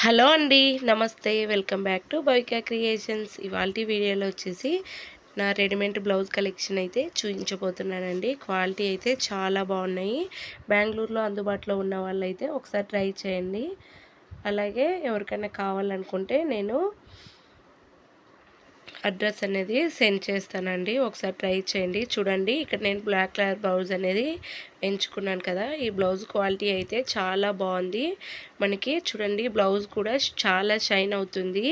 Hello అండి, నమస్తే. Welcome back to Bhavika creations. ఇవాల్టి వీడియోలో వచ్చేసి నా రెడీమేడ్ బ్లౌజ్ కలెక్షన్ అయితే చూపించబోతున్నానండి. క్వాలిటీ అయితే చాలా బాగున్నాయి. బెంగళూరులో అందుబాటులో ఉన్న వాళ్ళైతే ఒకసారి ట్రై చేయండి. అలాగే ఎవరికైనా కావాలనుకుంటే నేను అడ్రస్ అనేది సెండ్ చేస్తానండి. ఒకసారి ట్రై చేయండి. చూడండి, ఇక్కడ నేను బ్లాక్ కలర్ బ్లౌజ్ అనేది ఎంచుకున్నాను కదా. ఈ బ్లౌజ్ క్వాలిటీ అయితే చాలా బాగుంది. మనకి చూడండి, బ్లౌజ్ కూడా చాలా షైన్ అవుతుంది.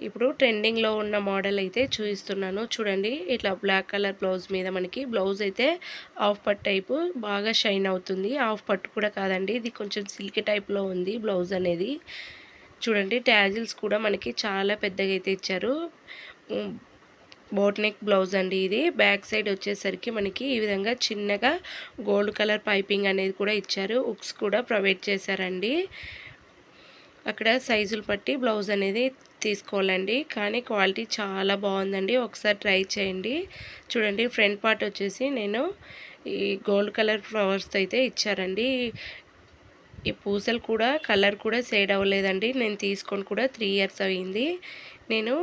ఇప్పుడు ట్రెండింగ్లో ఉన్న మోడల్ అయితే చూపిస్తున్నాను. చూడండి, ఇట్లా బ్లాక్ కలర్ బ్లౌజ్ మీద మనకి బ్లౌజ్ అయితే హాఫ్ పట్ టైపు బాగా షైన్ అవుతుంది. హాఫ్ పట్టు కూడా కాదండి, ఇది కొంచెం సిల్క్ టైప్లో ఉంది బ్లౌజ్ అనేది. చూడండి, ట్యాజిల్స్ కూడా మనకి చాలా పెద్దగా అయితే ఇచ్చారు. బోట్ నెక్ బ్లౌజ్ అండి ఇది. బ్యాక్ సైడ్ వచ్చేసరికి మనకి ఈ విధంగా చిన్నగా గోల్డ్ కలర్ పైపింగ్ అనేది కూడా ఇచ్చారు. హుక్స్ కూడా ప్రొవైడ్ చేశారండి. అక్కడ సైజులు పట్టి బ్లౌజ్ అనేది తీసుకోవాలండి. కానీ క్వాలిటీ చాలా బాగుందండి. ఒకసారి ట్రై చేయండి. చూడండి, ఫ్రంట్ పార్ట్ వచ్చేసి నేను ఈ గోల్డ్ కలర్ ఫ్లవర్స్తో అయితే ఇచ్చారండి. ఈ పూసలు కూడా కలర్ కూడా షేడ్ అవ్వలేదండి. నేను తీసుకొని కూడా 3 ఇయర్స్ అయింది. నేను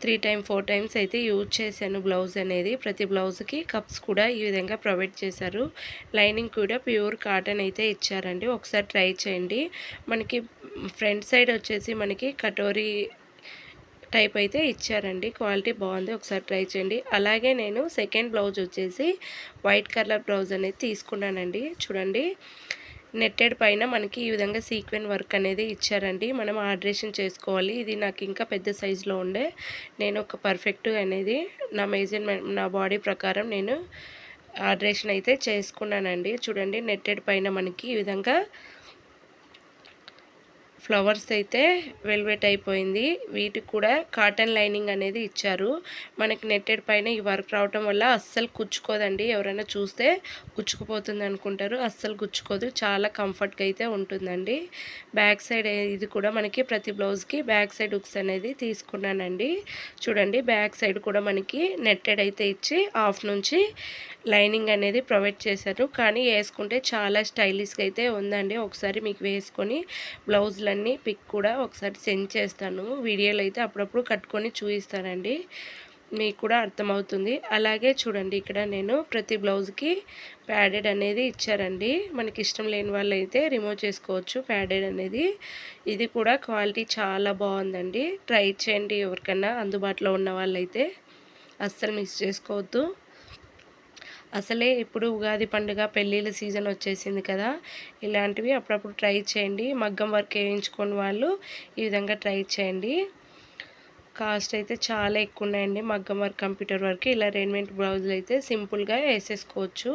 4 టైమ్స్ అయితే యూజ్ చేశాను బ్లౌజ్ అనేది. ప్రతి బ్లౌజ్కి కప్స్ కూడా ఈ విధంగా ప్రొవైడ్ చేశారు. లైనింగ్ కూడా ప్యూర్ కాటన్ అయితే ఇచ్చారండి. ఒకసారి ట్రై చేయండి. మనకి ఫ్రంట్ సైడ్ వచ్చేసి మనకి కటోరీ టైప్ అయితే ఇచ్చారండి. క్వాలిటీ బాగుంది. ఒకసారి ట్రై చేయండి. అలాగే నేను సెకండ్ బ్లౌజ్ వచ్చేసి వైట్ కలర్ బ్లౌజ్ అనేది తీసుకున్నానండి. చూడండి, నెట్టెడ్ పైన మనకి ఈ విధంగా సీక్వెన్ వర్క్ అనేది ఇచ్చారండి. మనం ఆల్టరేషన్ చేసుకోవాలి. ఇది నాకు ఇంకా పెద్ద సైజులో ఉండే, నేను ఒక పర్ఫెక్ట్ అనేది నా మెజర్మెంట్ నా బాడీ ప్రకారం నేను ఆల్టరేషన్ అయితే చేసుకున్నానండి. చూడండి, నెట్టెడ్ పైన మనకి ఈ విధంగా ఫ్లవర్స్ అయితే వెల్వెట్ అయిపోయింది. వీటికి కూడా కాటన్ లైనింగ్ అనేది ఇచ్చారు. మనకి నెట్టెడ్ పైన ఈ వర్క్ రావటం వల్ల అస్సలు కుచ్చుకోదండి. ఎవరైనా చూస్తే కుచ్చుకుపోతుంది అనుకుంటారు. అస్సలు కుచ్చుకోదు. చాలా కంఫర్ట్గా అయితే ఉంటుందండి. బ్యాక్ సైడ్ ఇది కూడా మనకి ప్రతి బ్లౌజ్కి బ్యాక్ సైడ్ హుక్స్ అనేది తీసుకున్నానండి. చూడండి, బ్యాక్ సైడ్ కూడా మనకి నెట్టెడ్ అయితే ఇచ్చి హాఫ్ నుంచి లైనింగ్ అనేది ప్రొవైడ్ చేశారు. కానీ వేసుకుంటే చాలా స్టైలిష్గా అయితే ఉందండి. ఒకసారి మీకు వేసుకొని బ్లౌజులన్నీ పిక్ కూడా ఒకసారి సెండ్ చేస్తాను. వీడియోలు అయితే అప్పుడప్పుడు కట్టుకొని చూపిస్తానండి, మీకు కూడా అర్థమవుతుంది. అలాగే చూడండి, ఇక్కడ నేను ప్రతి బ్లౌజ్కి ప్యాడెడ్ అనేది ఇచ్చారండి. మనకి ఇష్టం లేని వాళ్ళు అయితే రిమూవ్ చేసుకోవచ్చు ప్యాడెడ్ అనేది. ఇది కూడా క్వాలిటీ చాలా బాగుందండి. ట్రై చేయండి. ఎవరికన్నా అందుబాటులో ఉన్న వాళ్ళైతే అస్సలు మిస్ చేసుకోవద్దు. అసలే ఇప్పుడు ఉగాది పండుగ పెళ్ళిళ్ళ సీజన్ వచ్చేసింది కదా. ఇలాంటివి అప్పుడప్పుడు ట్రై చేయండి. మగ్గం వర్క్ వేయించుకొని వాళ్ళు ఈ విధంగా ట్రై చేయండి. కాస్ట్ అయితే చాలా ఎక్కువ ఉన్నాయండి. మగ్గం వర్క్, కంప్యూటర్ వర్క్, ఇలా రెడీమేడ్ బ్లౌజులు అయితే సింపుల్గా వేసేసుకోవచ్చు.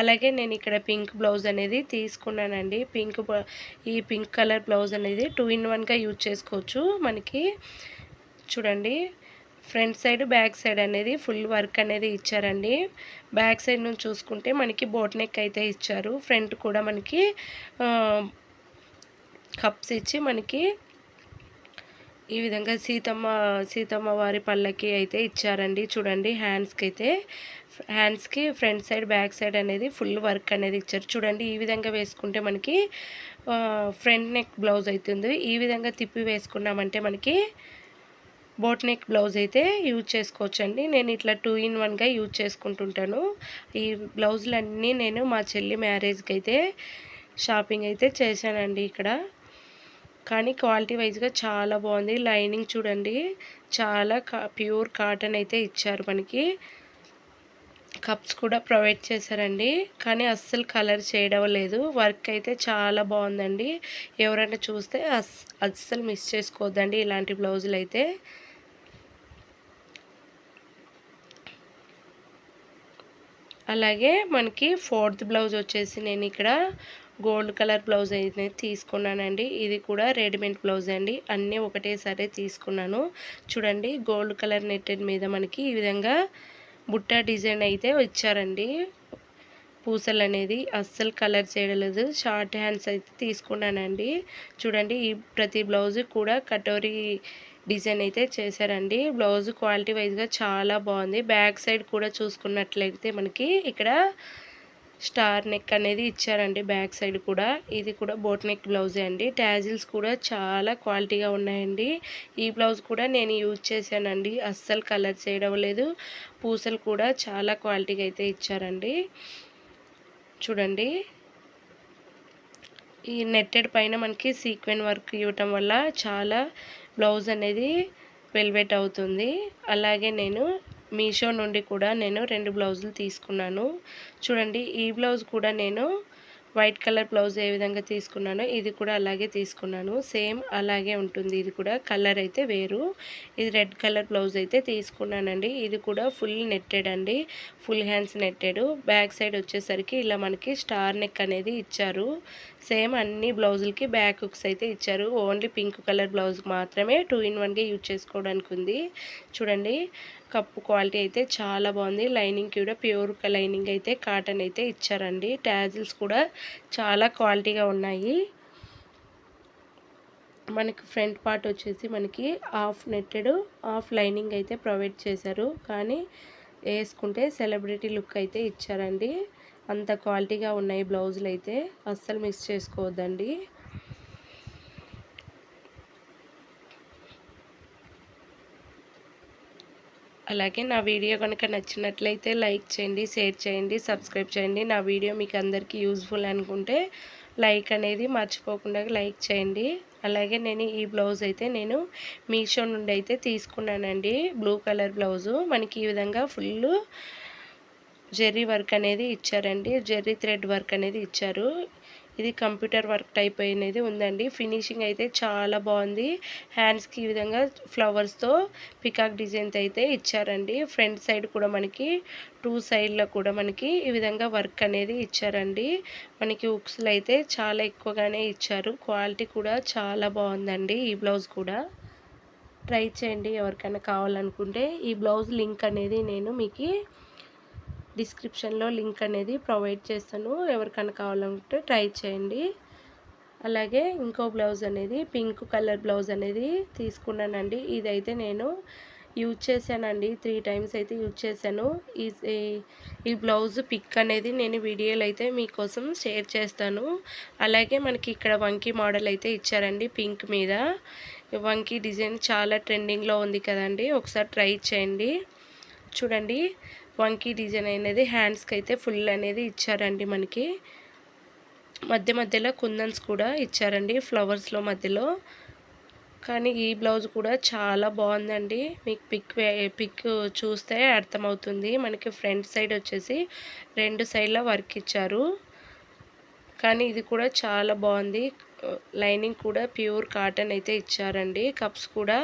అలాగే నేను ఇక్కడ పింక్ బ్లౌజ్ అనేది తీసుకున్నానండి. ఈ పింక్ కలర్ బ్లౌజ్ అనేది 2 in 1గా యూజ్ చేసుకోవచ్చు. మనకి చూడండి, ఫ్రంట్ సైడ్ బ్యాక్ సైడ్ అనేది ఫుల్ వర్క్ అనేది ఇచ్చారండి. బ్యాక్ సైడ్ నుంచి చూసుకుంటే మనకి బోట్ నెక్ అయితే ఇచ్చారు. ఫ్రంట్ కూడా మనకి కప్స్ ఇచ్చి మనకి ఈ విధంగా సీతమ్మ వారి పళ్ళకి అయితే ఇచ్చారండి. చూడండి, హ్యాండ్స్కి ఫ్రంట్ సైడ్ బ్యాక్ సైడ్ అనేది ఫుల్ వర్క్ అనేది ఇచ్చారు. చూడండి, ఈ విధంగా వేసుకుంటే మనకి ఫ్రంట్ నెక్ బ్లౌజ్ అవుతుంది. ఈ విధంగా తిప్పి వేసుకున్నామంటే మనకి బోట్ నెక్ బ్లౌజ్ అయితే యూజ్ చేసుకోవచ్చండి. నేను ఇట్లా 2 in 1గా యూజ్ చేసుకుంటుంటాను. ఈ బ్లౌజులన్నీ నేను మా చెల్లి మ్యారేజ్కి అయితే షాపింగ్ అయితే చేశానండి ఇక్కడ. కానీ క్వాలిటీ వైజ్గా చాలా బాగుంది. లైనింగ్ చూడండి, చాలా ప్యూర్ కాటన్ అయితే ఇచ్చారు. మనకి కప్స్ కూడా ప్రొవైడ్ చేశారండి. కానీ అస్సలు కలర్ షేడ్ అవ్వలేదు. వర్క్ అయితే చాలా బాగుందండి. ఎవరైనా చూస్తే అస్సలు మిస్ చేసుకోవద్దండి ఇలాంటి బ్లౌజులు అయితే. అలాగే మనకి 4th బ్లౌజ్ వచ్చేసి నేను ఇక్కడ గోల్డ్ కలర్ బ్లౌజ్ అయితే తీసుకున్నానండి. ఇది కూడా రెడీమేడ్ బ్లౌజ్ అండి. అన్నీ ఒకటేసారి తీసుకున్నాను. చూడండి, గోల్డ్ కలర్ నెట్టెడ్ మీద మనకి ఈ విధంగా బుట్ట డిజైన్ అయితే ఇచ్చారండి. పూసలు అనేది అస్సలు కలర్ చేయలేదు. షార్ట్ హ్యాండ్స్ అయితే తీసుకున్నానండి. చూడండి, ఈ ప్రతి బ్లౌజ్ కూడా కటోరీ డిజైన్ అయితే చేశారండి. బ్లౌజ్ క్వాలిటీ వైజ్గా చాలా బాగుంది. బ్యాక్ సైడ్ కూడా చూసుకున్నట్లయితే మనకి ఇక్కడ స్టార్ నెక్ అనేది ఇచ్చారండి బ్యాక్ సైడ్ కూడా. ఇది కూడా బోట్ నెక్ బ్లౌజే అండి. ట్యాజిల్స్ కూడా చాలా క్వాలిటీగా ఉన్నాయండి. ఈ బ్లౌజ్ కూడా నేను యూజ్ చేశానండి, అస్సలు కలర్ షేడ్ అవ్వలేదు. పూసలు కూడా చాలా క్వాలిటీగా అయితే ఇచ్చారండి. చూడండి, ఈ నెట్టెడ్ పైన మనకి సీక్వెన్ వర్క్ ఇవ్వటం వల్ల చాలా బ్లౌజ్ అనేది వెల్వెట్ అవుతుంది. అలాగే నేను మీషో నుండి కూడా నేను 2 బ్లౌజులు తీసుకున్నాను. చూడండి, ఈ బ్లౌజ్ కూడా నేను వైట్ కలర్ బ్లౌజ్ ఏ విధంగా తీసుకున్నానో ఇది కూడా అలాగే తీసుకున్నాను. సేమ్ అలాగే ఉంటుంది. ఇది కూడా కలర్ అయితే వేరు. ఇది రెడ్ కలర్ బ్లౌజ్ అయితే తీసుకున్నానండి. ఇది కూడా ఫుల్ నెట్టెడ్ అండి, full hands netted. Back side వచ్చేసరికి ఇలా మనకి స్టార్ నెక్ అనేది ఇచ్చారు. సేమ్ అన్ని బ్లౌజులకి బ్యాక్ హుక్స్ అయితే ఇచ్చారు. ఓన్లీ పింక్ కలర్ బ్లౌజ్ మాత్రమే 2 in 1గా యూజ్ చేసుకోవడానికి ఉంది. చూడండి, కప్పు క్వాలిటీ అయితే చాలా బాగుంది. లైనింగ్ కూడా ప్యూర్ లైనింగ్ అయితే కాటన్ అయితే ఇచ్చారండి. ట్యాజిల్స్ కూడా చాలా క్వాలిటీగా ఉన్నాయి. మనకి ఫ్రంట్ పార్ట్ వచ్చేసి మనకి హాఫ్ నెట్టెడ్ హాఫ్ లైనింగ్ అయితే ప్రొవైడ్ చేశారు. కానీ వేసుకుంటే సెలబ్రిటీ లుక్ అయితే ఇచ్చారండి. అంత క్వాలిటీగా ఉన్నాయి బ్లౌజులు అయితే, అస్సలు మిస్ చేసుకోవద్దండి. అలాగే నా వీడియో కనుక నచ్చినట్లయితే లైక్ చేయండి, షేర్ చేయండి, సబ్స్క్రైబ్ చేయండి. నా వీడియో మీకు అందరికీ యూజ్ఫుల్ అనుకుంటే లైక్ అనేది మర్చిపోకుండా లైక్ చేయండి. అలాగే నేను ఈ బ్లౌజ్ అయితే నేను మీషో నుండి అయితే తీసుకున్నానండి. బ్లూ కలర్ బ్లౌజు మనకి ఈ విధంగా ఫుల్ జెర్రీ వర్క్ అనేది ఇచ్చారండి. జెర్రీ థ్రెడ్ వర్క్ అనేది ఇచ్చారు. ఇది కంప్యూటర్ వర్క్ టైప్ అనేది ఉందండి. ఫినిషింగ్ అయితే చాలా బాగుంది. హ్యాండ్స్కి ఈ విధంగా ఫ్లవర్స్తో పికాక్ డిజైన్ అయితే ఇచ్చారండి. ఫ్రంట్ సైడ్ కూడా మనకి 2 సైడ్లో కూడా మనకి ఈ విధంగా వర్క్ అనేది ఇచ్చారండి. మనకి హుక్స్లు అయితే చాలా ఎక్కువగానే ఇచ్చారు. క్వాలిటీ కూడా చాలా బాగుందండి. ఈ బ్లౌజ్ కూడా ట్రై చేయండి ఎవరికైనా కావాలనుకుంటే. ఈ బ్లౌజ్ లింక్ అనేది నేను మీకు డిస్క్రిప్షన్లో లింక్ అనేది ప్రొవైడ్ చేస్తాను. ఎవరికైనా కావాలంటే ట్రై చేయండి. అలాగే ఇంకో బ్లౌజ్ అనేది పింక్ కలర్ బ్లౌజ్ అనేది తీసుకున్నానండి. ఇదైతే నేను యూజ్ చేశానండి, 3 times అయితే యూజ్ చేశాను. ఈ బ్లౌజ్ పిక్ అనేది నేను వీడియోలో అయితే మీకోసం షేర్ చేస్తాను. అలాగే మనకి ఇక్కడ వంకీ మోడల్ అయితే ఇచ్చారండి పింక్ మీద. వంకీ డిజైన్ చాలా ట్రెండింగ్లో ఉంది కదండి, ఒకసారి ట్రై చేయండి. చూడండి, వంకీ డిజైన్ అనేది హ్యాండ్స్కి అయితే ఫుల్ అనేది ఇచ్చారండి. మనకి మధ్య మధ్యలో కుందన్స్ కూడా ఇచ్చారండి ఫ్లవర్స్లో మధ్యలో. కానీ ఈ బ్లౌజ్ కూడా చాలా బాగుందండి. మీకు పిక్ చూస్తే అర్థమవుతుంది. మనకి ఫ్రంట్ సైడ్ వచ్చేసి 2 సైడ్ల వర్క్ ఇచ్చారు. కానీ ఇది కూడా చాలా బాగుంది. లైనింగ్ కూడా ప్యూర్ కాటన్ అయితే ఇచ్చారండి. కప్స్ కూడా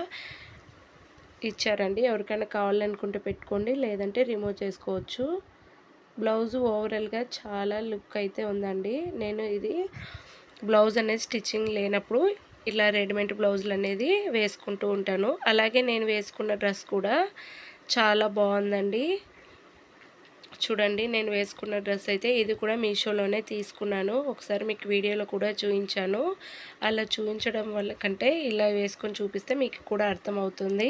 ఇచ్చారండి. ఎవరికైనా కావాలనుకుంటే పెట్టుకోండి, లేదంటే రిమూవ్ చేసుకోవచ్చు. బ్లౌజ్ ఓవరాల్గా చాలా లుక్ అయితే ఉందండి. నేను ఇది బ్లౌజ్ అనేది స్టిచ్చింగ్ లేనప్పుడు ఇలా రెడీమేడ్ బ్లౌజులు అనేది వేసుకుంటూ ఉంటాను. అలాగే నేను వేసుకున్న డ్రెస్ కూడా చాలా బాగుందండి. చూడండి, నేను వేసుకున్న డ్రెస్ అయితే ఇది కూడా మీషోలోనే తీసుకున్నాను. ఒకసారి మీకు వీడియోలో కూడా చూపించాను. అలా చూపించడం వల్ల కంటే ఇలా వేసుకొని చూపిస్తే మీకు కూడా అర్థమవుతుంది.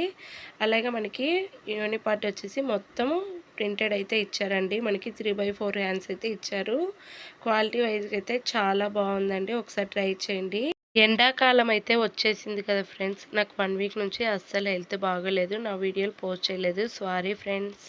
అలాగే మనకి యూని పార్ట్ వచ్చేసి మొత్తము ప్రింటెడ్ అయితే ఇచ్చారండి. మనకి 3/4 హ్యాండ్స్ అయితే ఇచ్చారు. క్వాలిటీ వైజ్గా అయితే చాలా బాగుందండి. ఒకసారి ట్రై చేయండి. ఎండాకాలం అయితే వచ్చేసింది కదా ఫ్రెండ్స్. నాకు 1 వీక్ నుంచి అస్సలు హెల్త్ బాగోలేదు. నా వీడియోలు పోస్ట్ చేయలేదు, సారీ ఫ్రెండ్స్.